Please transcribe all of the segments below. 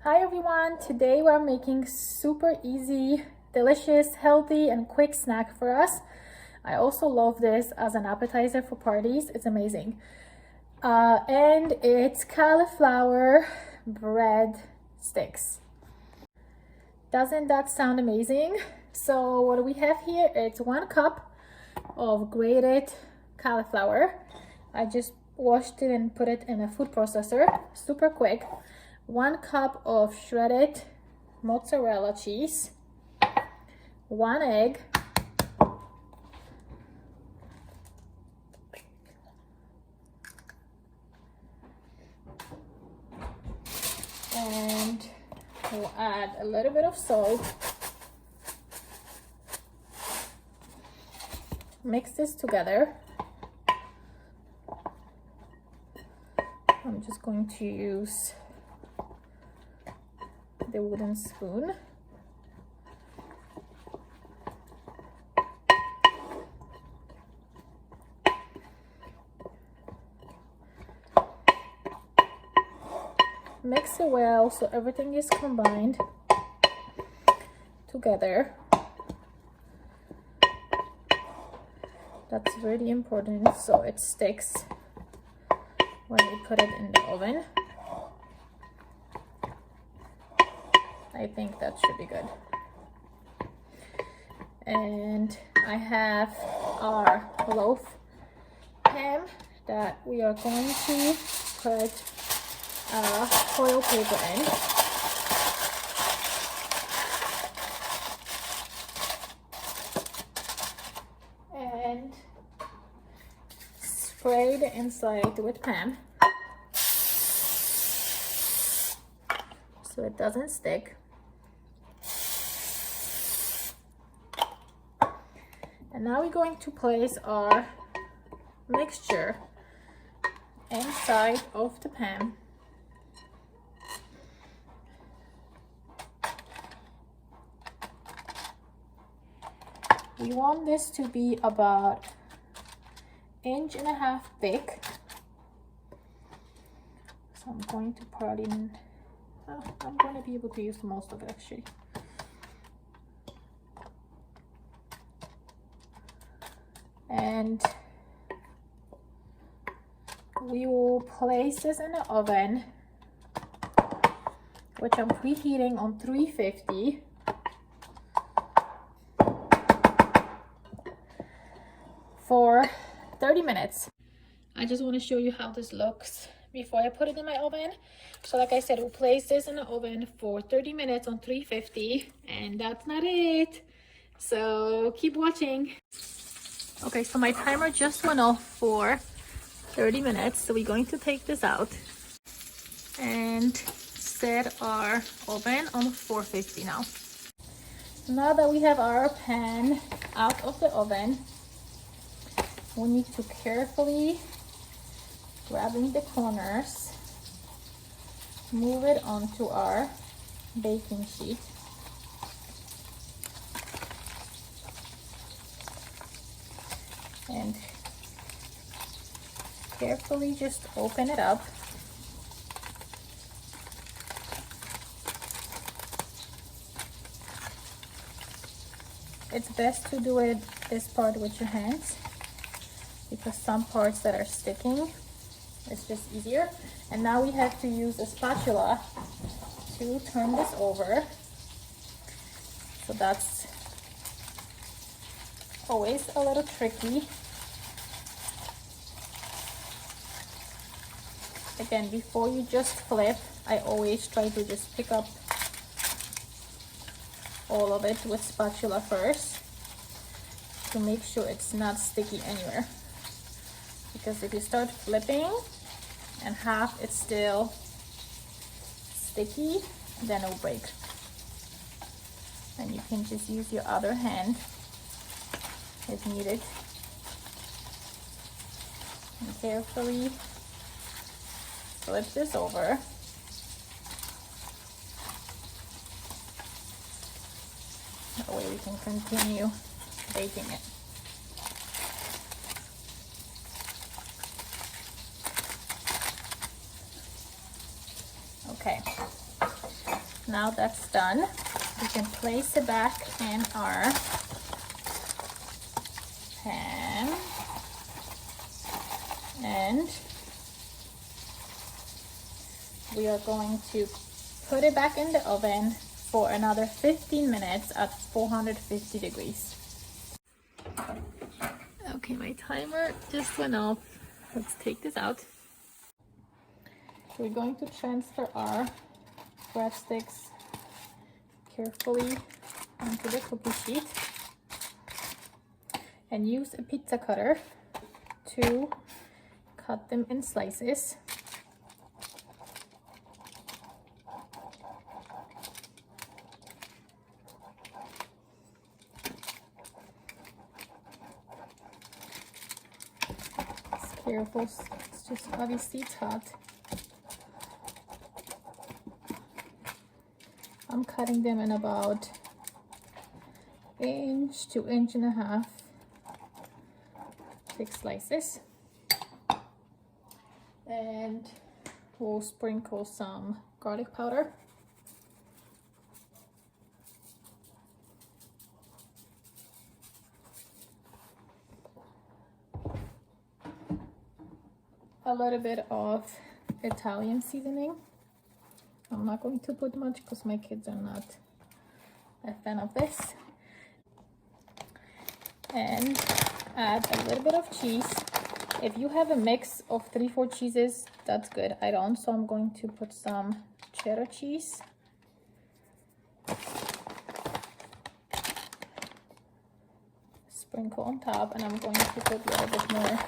Hi everyone, today we're making super easy, delicious, healthy and quick snack for us. I also love this as an appetizer for parties. It's amazing. And it's cauliflower bread sticks. Doesn't that sound amazing? So what we have here, it's 1 cup of grated cauliflower. I just washed it and put it in a food processor, super quick. 1 cup of shredded mozzarella cheese, 1 egg, and we'll add a little bit of salt. Mix this together. I'm just going to use the wooden spoon. Mix it well so everything is combined together. That's really important so it sticks when we put it in the oven. I think that should be good. And I have our loaf pan that we are going to put foil paper in. And spray the inside with pan so it doesn't stick. And now we're going to place our mixture inside of the pan. We want this to be about 1.5 inches thick. So I'm going to pour it in. Oh, I'm going to be able to use most of it actually. And we will place this in the oven, which I'm preheating on 350. For 30 minutes. I just want to show you how this looks before I put it in my oven. So like I said, we'll place this in the oven for 30 minutes on 350, and that's not it. So keep watching. Okay, so my timer just went off for 30 minutes. So we're going to take this out and set our oven on 450 now. Now that we have our pan out of the oven, we need to carefully grabbing the corners, move it onto our baking sheet. And carefully just open it up. It's best to do this part with your hands, because some parts that are sticking, it's just easier. And now we have to use a spatula to turn this over. So that's always a little tricky. Again, before you just flip, I always try to just pick up all of it with spatula first to make sure it's not sticky anywhere. Because if you start flipping and half it's still sticky, then it'll break. And you can just use your other hand if needed. And carefully flip this over. That way we can continue baking it. Okay, Now that's done, we can place it back in our pan, and we are going to put it back in the oven for another 15 minutes at 450 degrees. Okay, my timer just went off. Let's take this out. We're going to transfer our breadsticks carefully onto the cookie sheet and use a pizza cutter to cut them in slices. Careful, it's just obviously it's hot. I'm cutting them in about 1 to 1.5 inch thick slices, and we'll sprinkle some garlic powder. A little bit of Italian seasoning. I'm not going to put much because my kids are not a fan of this. And add a little bit of cheese. If you have a mix of 3-4 cheeses, that's good. I don't, so I'm going to put some cheddar cheese. Sprinkle on top, and I'm going to put a little bit more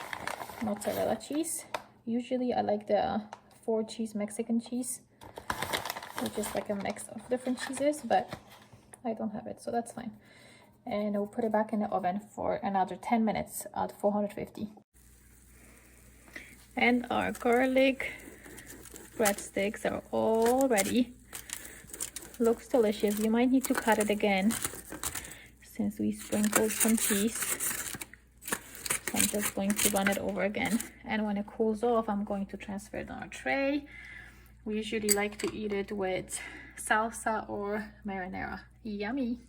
mozzarella cheese. Usually I like the 4-cheese Mexican cheese, which is like a mix of different cheeses, but I don't have it, so that's fine. And we'll put it back in the oven for another 10 minutes at 450. And our garlic breadsticks are all ready. Looks delicious. You might need to cut it again since we sprinkled some cheese. I'm just going to run it over again, and when it cools off, I'm going to transfer it on a tray. We usually like to eat it with salsa or marinara. Yummy!